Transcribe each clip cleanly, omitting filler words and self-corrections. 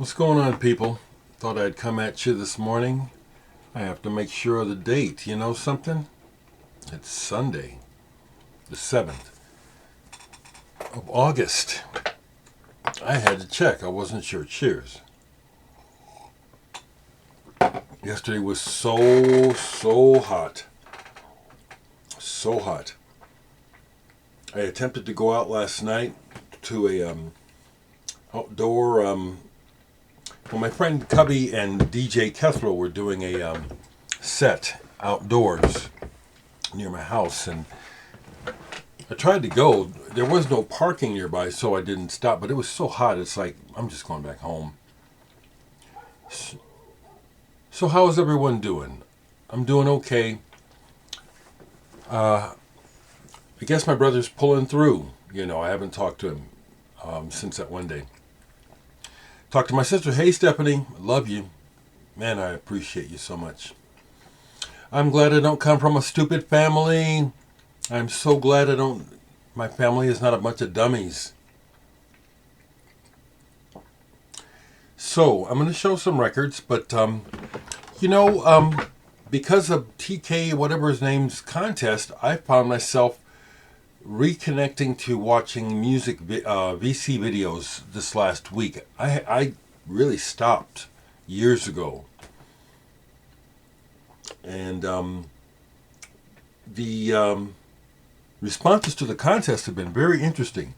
What's going on, people? Thought I'd come at you this morning. I have to make sure of the date. You know something? It's Sunday, the 7th of August. I had to check. I wasn't sure. Cheers. Yesterday was so hot. So hot. I attempted to go out last night to a outdoor... Well, my friend Cubby and DJ Kethro were doing a set outdoors near my house, and I tried to go. There was no parking nearby, so I didn't stop, but it was so hot, it's like, I'm just going back home. So how is everyone doing? I'm doing okay. I guess my brother's pulling through. You know, I haven't talked to him since that one day. Talked to my sister. Hey, Stephanie, I love you. Man, I appreciate you so much. I'm glad I don't come from a stupid family. I'm so glad my family is not a bunch of dummies. So, I'm going to show some records, but, because of TK, whatever his name's contest, I found myself reconnecting to watching music VC videos this last week. I really stopped years ago, and the responses to the contest have been very interesting.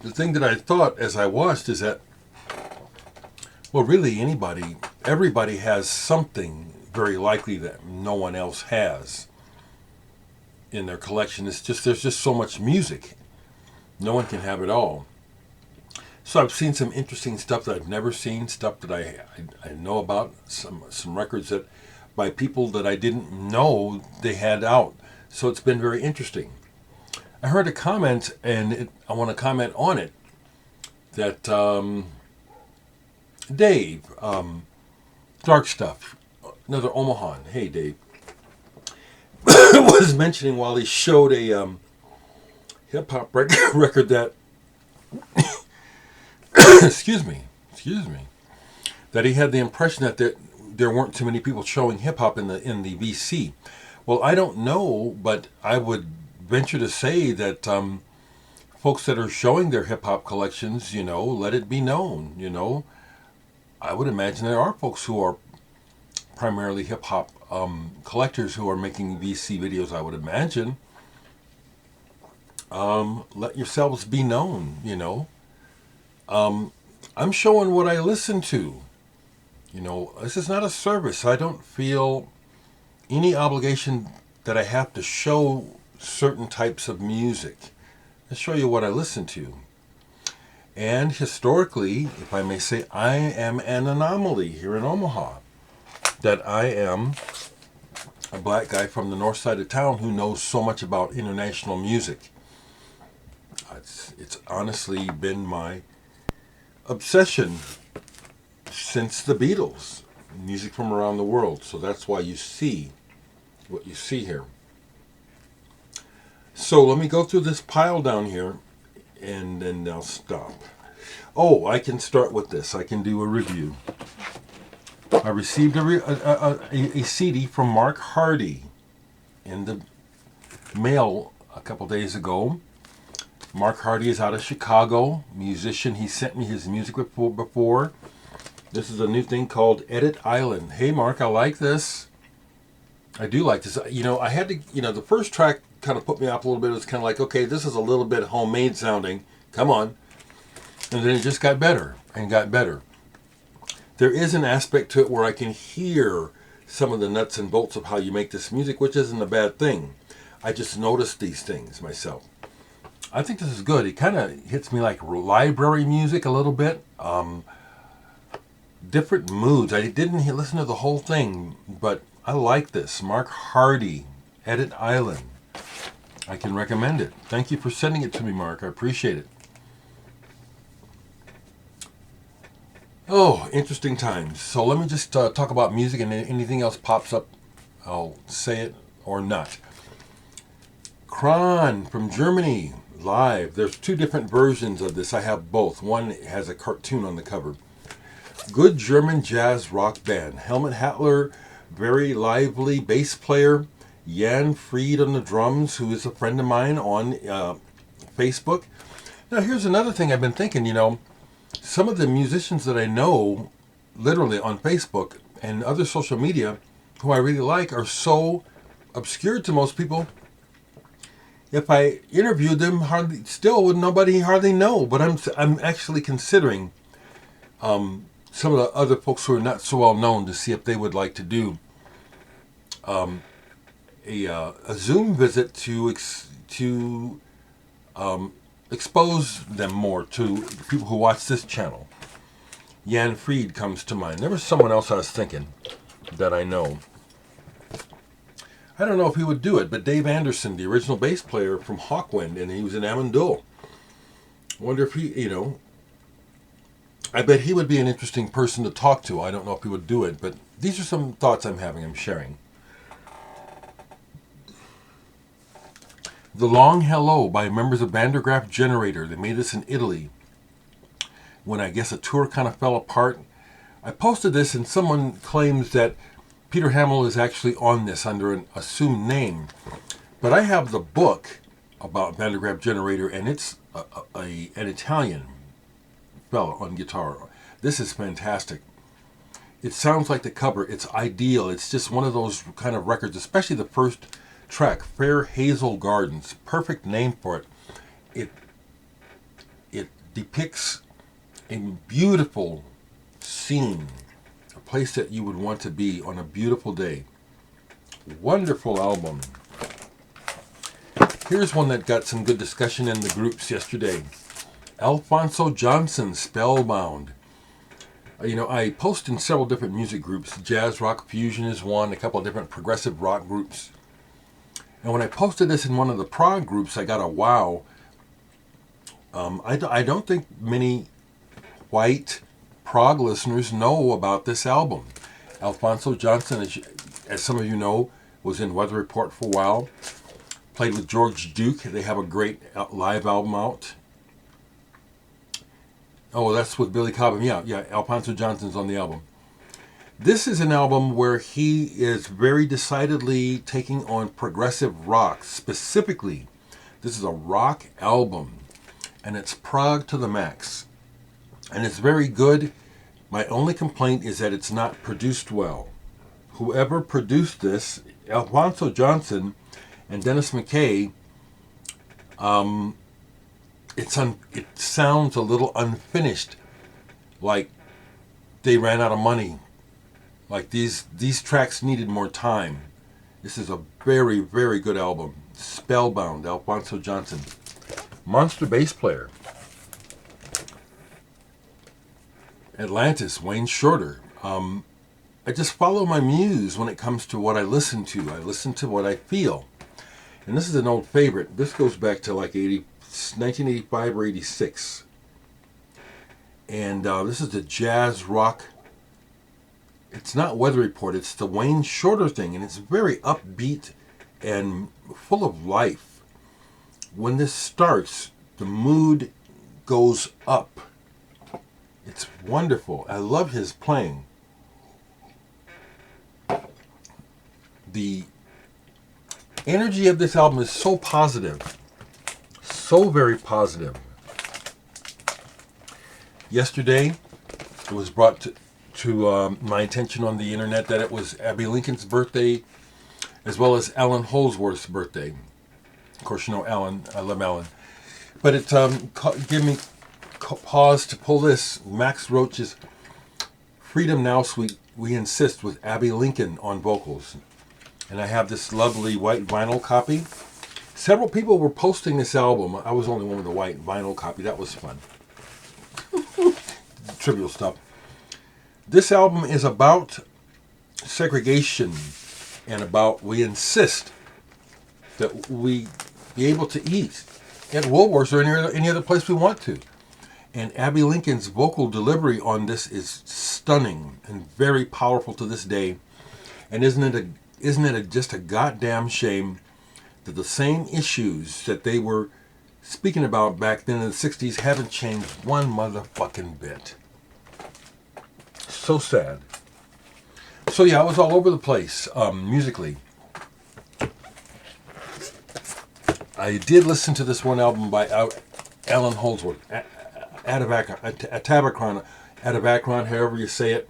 The thing that I thought as I watched is that, well, really everybody has something very likely that no one else has in their collection. There's just so much music. No one can have it all. So I've seen some interesting stuff that I've never seen, stuff that I know about, some records that by people that I didn't know they had out. So it's been very interesting. I heard a comment, and I want to comment on it, that Dave, Dark Stuff, another Omahan. Hey, Dave. Was mentioning while he showed a hip-hop record that excuse me that he had the impression that there weren't too many people showing hip-hop in the VC. Well, I don't know, but I would venture to say that folks that are showing their hip-hop collections, let it be known. I would imagine there are folks who are primarily hip-hop collectors who are making VC videos, I would imagine. Let yourselves be known, I'm showing what I listen to. This is not a service. I don't feel any obligation that I have to show certain types of music. I show you what I listen to. And historically, if I may say, I am an anomaly here in Omaha. That I am a black guy from the north side of town who knows so much about international music. It's honestly been my obsession since the Beatles. Music from around the world. So that's why you see what you see here. So let me go through this pile down here, and then I'll stop. Oh, I can start with this. I can do a review. I received a CD from Mark Hardy in the mail a couple days ago. Mark Hardy is out of Chicago, musician. He sent me his music before. This is a new thing called Edit Island. Hey, Mark, I like this. I do like this. I had to, the first track kind of put me off a little bit. It was kind of like, okay, this is a little bit homemade sounding. Come on. And then it just got better and got better. There is an aspect to it where I can hear some of the nuts and bolts of how you make this music, which isn't a bad thing. I just noticed these things myself. I think this is good. It kind of hits me like library music a little bit. Different moods. I didn't listen to the whole thing, but I like this. Mark Hardy, Edit Island. I can recommend it. Thank you for sending it to me, Mark. I appreciate it. Oh, interesting times. So let me just talk about music, and anything else pops up, I'll say it or not. Kraan from Germany, live. There's two different versions of this. I have both. One has a cartoon on the cover. Good German jazz rock band. Helmut Hattler, very lively bass player. Jan Fried on the drums, who is a friend of mine on Facebook. Now, here's another thing I've been thinking, some of the musicians that I know, literally on Facebook and other social media, who I really like, are so obscure to most people. If I interviewed them, nobody hardly know. But I'm actually considering some of the other folks who are not so well known to see if they would like to do a Zoom visit to expose them more to people who watch this channel. Jan Fried comes to mind. There was someone else I was thinking that I know. I don't know if he would do it, but Dave Anderson, the original bass player from Hawkwind, and he was in Amandul. I wonder if he, I bet he would be an interesting person to talk to. I don't know if he would do it, but these are some thoughts I'm sharing. The Long Hello by members of Vandergraaf Generator. They made this in Italy when I guess a tour kind of fell apart. I posted this and someone claims that Peter Hamill is actually on this under an assumed name. But I have the book about Vandergraaf Generator, and it's an Italian fellow on guitar. This is fantastic. It sounds like the cover. It's ideal. It's just one of those kind of records, especially the first track, Fair Hazel Gardens. Perfect name for it. It depicts a beautiful scene, a place that you would want to be on a beautiful day. Wonderful album. Here's one that got some good discussion in the groups yesterday. Alphonso Johnson, Spellbound. I post in several different music groups. Jazz Rock Fusion is one, a couple of different progressive rock groups. And when I posted this in one of the Prog groups, I got a wow. I don't think many white Prog listeners know about this album. Alphonso Johnson, as some of you know, was in Weather Report for a while. Played with George Duke. They have a great live album out. Oh, that's with Billy Cobham. Yeah, Alphonso Johnson's on the album. This is an album where he is very decidedly taking on progressive rock. Specifically, this is a rock album, and it's prog to the max. And it's very good. My only complaint is that it's not produced well. Whoever produced this, Alphonso Johnson and Dennis McKay, it sounds a little unfinished, like they ran out of money. Like these tracks needed more time. This is a very, very good album. Spellbound, Alphonso Johnson. Monster bass player. Atlantis, Wayne Shorter. I just follow my muse when it comes to what I listen to. I listen to what I feel. And this is an old favorite. This goes back to like 1985 or 86. And this is the jazz rock. It's not Weather Report. It's the Wayne Shorter thing. And it's very upbeat and full of life. When this starts, the mood goes up. It's wonderful. I love his playing. The energy of this album is so positive. So very positive. Yesterday, it was brought to my attention on the internet that it was Abbey Lincoln's birthday, as well as Allan Holdsworth's birthday. Of course, you know Allan. I love Allan. But it gave me pause to pull this. Max Roach's Freedom Now Suite, We Insist, with Abbey Lincoln on vocals. And I have this lovely white vinyl copy. Several people were posting this album. I was the only one with a white vinyl copy. That was fun. Trivial stuff. This album is about segregation and about we insist that we be able to eat at Woolworths or any other place we want to. And Abbey Lincoln's vocal delivery on this is stunning and very powerful to this day. And isn't it just a goddamn shame that the same issues that they were speaking about back then in the 60s haven't changed one motherfucking bit. so sad. So yeah, I was all over the place musically. I did listen to this one album by Allan Holdsworth, Atavachron, however you say it.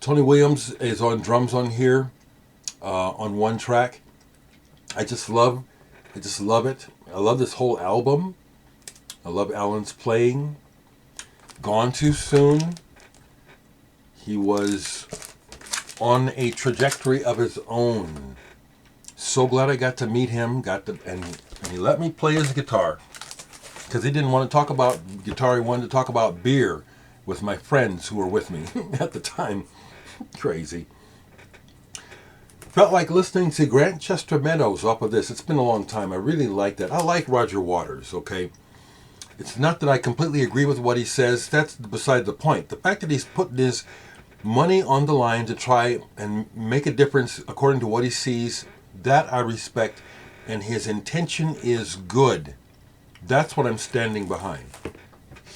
Tony Williams is on drums on here, on one track. I just love it. I love this whole album. I love Allan's playing. Gone too soon. He was on a trajectory of his own. So glad I got to meet him. And he let me play his guitar, because he didn't want to talk about guitar. He wanted to talk about beer with my friends who were with me at the time. Crazy. Felt like listening to Grantchester Meadows off of this. It's been a long time. I really like that. I like Roger Waters, okay? It's not that I completely agree with what he says. That's beside the point. The fact that he's putting his money on the line to try and make a difference according to what he sees, that I respect, and his intention is good. That's what I'm standing behind.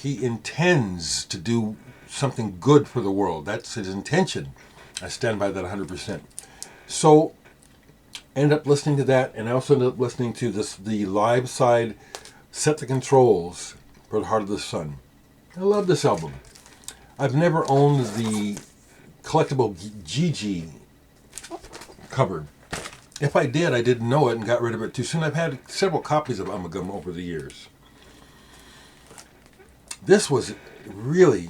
He intends to do something good for the world. That's his intention. I stand by that 100%. So, ended up listening to that, and I also ended up listening to the live side, Set the Controls for the Heart of the Sun. I love this album. I've never owned the collectible GG cover. If I did, I didn't know it and got rid of it too soon. I've had several copies of Ummagumma over the years. This was really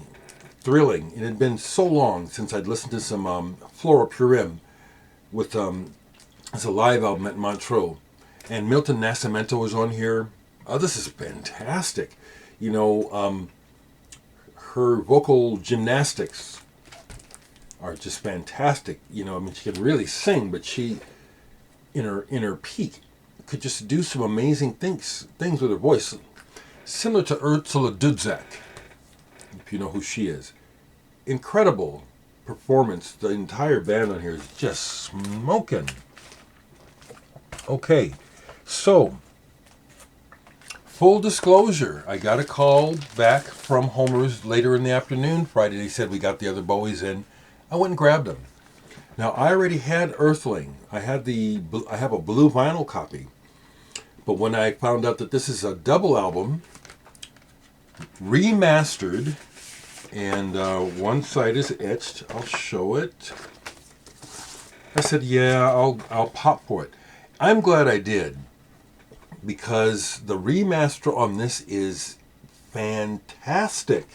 thrilling. It had been so long since I'd listened to some Flora Purim with it's a live album at Montreux, and Milton Nascimento was on here. Oh, this is fantastic. You know, her vocal gymnastics are just fantastic. You know, I mean, she can really sing, but she, in her peak, could just do some amazing things with her voice, similar to Ursula Dudzak, if you know who she is. Incredible performance. The entire band on here is just smoking. Okay, so full disclosure, I got a call back from Homer's later in the afternoon Friday. They said we got the other Bowies in. I went and grabbed them. Now I already had Earthling. I have a blue vinyl copy, but when I found out that this is a double album, remastered, and one side is etched, I'll show it. I said, yeah, I'll pop for it. I'm glad I did, because the remaster on this is fantastic.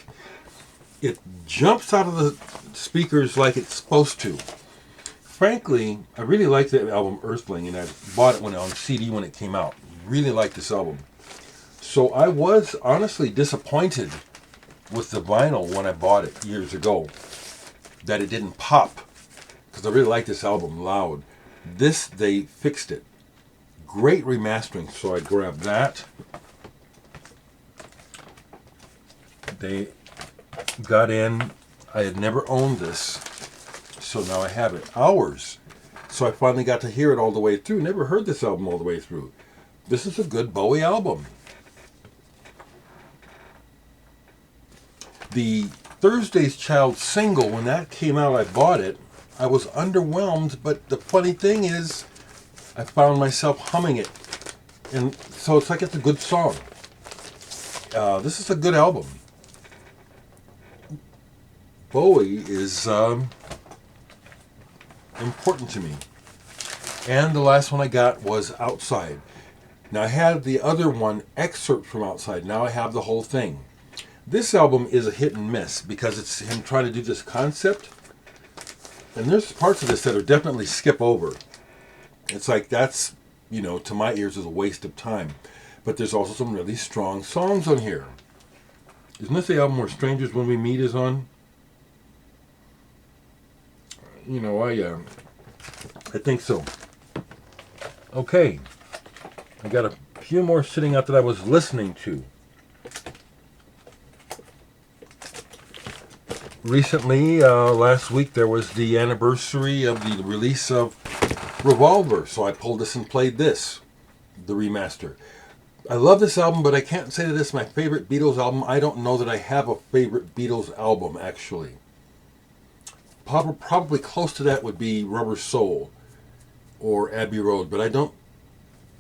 It jumps out of the speakers like it's supposed to. Frankly, I really like the album Earthling, and I bought it on CD when it came out. Really like this album. So I was honestly disappointed with the vinyl when I bought it years ago that it didn't pop, because I really like this album loud. This, they fixed it. Great remastering, so I grabbed that. They got in. I had never owned this, so now I have it. Hours. So I finally got to hear it all the way through. Never heard this album all the way through. This is a good Bowie album. The Thursday's Child single, when that came out, I bought it. I was underwhelmed, but the funny thing is, I found myself humming it. And so it's like it's a good song. This is a good album. Bowie is important to me. And the last one I got was Outside. Now I had the other one, excerpt from Outside. Now I have the whole thing. This album is a hit and miss, because it's him trying to do this concept. And there's parts of this that are definitely skip over. It's like that's, you know, to my ears is a waste of time. But there's also some really strong songs on here. Isn't this the album where Strangers When We Meet is on? You know, I think so. Okay. I got a few more sitting out that I was listening to. Recently, last week, there was the anniversary of the release of Revolver, so I pulled this and played this, the remaster. I love this album, but I can't say that it's my favorite Beatles album. I don't know that I have a favorite Beatles album, actually. probably close to that would be Rubber Soul or Abbey Road, but I don't.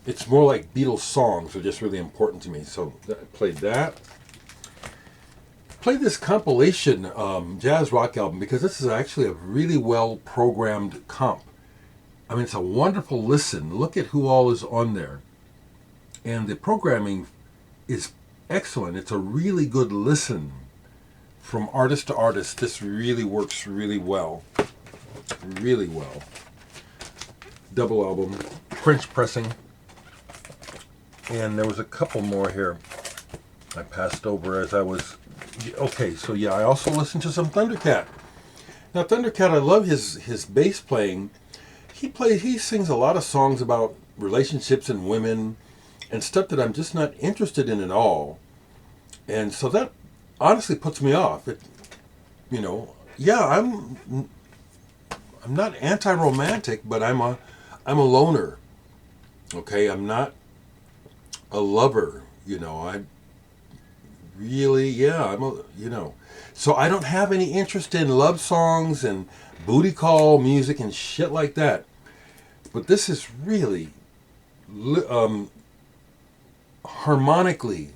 It's more like Beatles songs are just really important to me. So I played that. Played this compilation jazz rock album because this is actually a really well programmed comp. I mean, it's a wonderful listen. Look at who all is on there. And the programming is excellent. It's a really good listen from artist to artist. This really works really well. Really well. Double album, French pressing. And there was a couple more here I passed over as I was... Okay, so yeah, I also listened to some Thundercat. Now, Thundercat, I love his bass playing. He sings a lot of songs about relationships and women and stuff that I'm just not interested in at all. And so that honestly puts me off. I'm not anti-romantic, but I'm a loner. Okay, I'm not a lover. So I don't have any interest in love songs and booty call music and shit like that. But this is really harmonically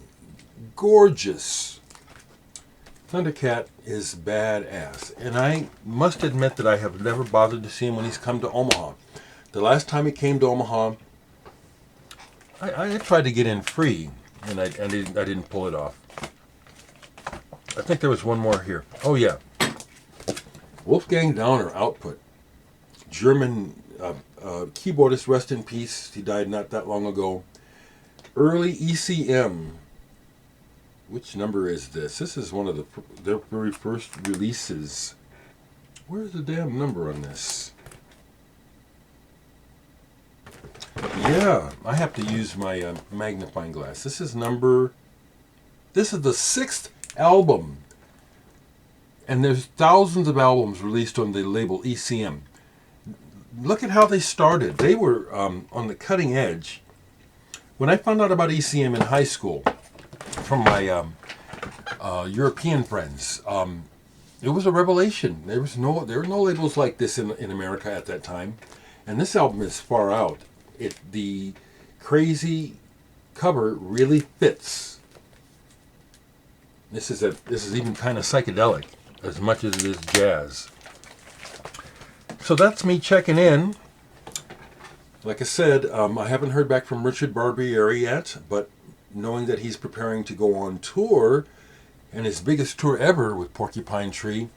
gorgeous. Thundercat is badass. And I must admit that I have never bothered to see him when he's come to Omaha. The last time he came to Omaha, I tried to get in free, and I didn't pull it off. I think there was one more here. Oh, yeah. Wolfgang Dauner, Output. German keyboardist, rest in peace. He died not that long ago. Early ECM. Which number is this? This is one of their very first releases. Where's the damn number on this? Yeah, I have to use my magnifying glass. This is the 6th album. And there's thousands of albums released on the label ECM. Look at how they started. They were on the cutting edge. When I found out about ECM in high school from my European friends, it was a revelation. There were no labels like this in America at that time. And this album is far out. The crazy cover really fits. This is even kind of psychedelic as much as it is jazz. So that's me checking in. Like I said, I haven't heard back from Richard Barbieri yet, but knowing that he's preparing to go on tour, and his biggest tour ever with Porcupine Tree,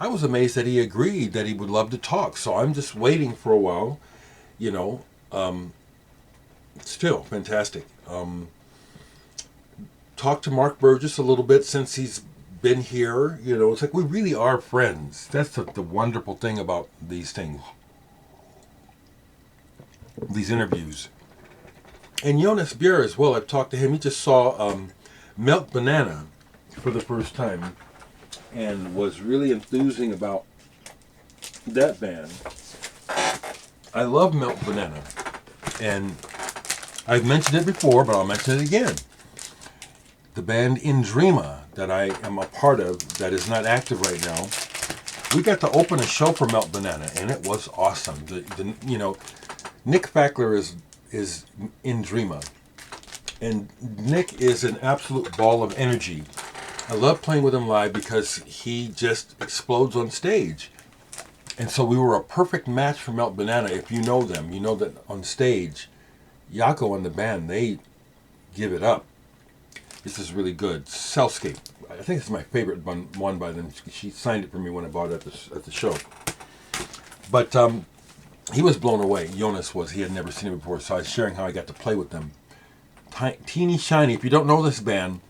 I was amazed that he agreed that he would love to talk. So I'm just waiting for a while, still fantastic. Talked to Mark Burgess a little bit since he's been here. It's like we really are friends. That's the wonderful thing about these things, these interviews. And Jonas Bier as well. I've talked to him. He just saw Melt Banana for the first time and was really enthusing about that band. I love Melt Banana, and I've mentioned it before, but I'll mention it again. The band Indrima that I am a part of that is not active right now, we got to open a show for Melt Banana, and it was awesome. Nick Fackler is Indrima, and Nick is an absolute ball of energy. I love playing with him live because he just explodes on stage. And so we were a perfect match for Melt Banana. If you know them, you know that on stage, Yako and the band, they give it up. This is really good. Cell-Scape. I think it's my favorite one by them. She signed it for me when I bought it at the show. But he was blown away. Jonas was. He had never seen it before, so I was sharing how I got to play with them. Teeny Shiny. If you don't know this band,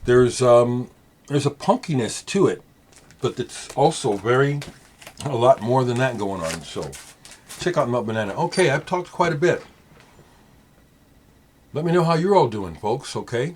there's a punkiness to it, but it's also a lot more than that going on. So check out Melt Banana. Okay, I've talked quite a bit. Let me know how you're all doing, folks, okay?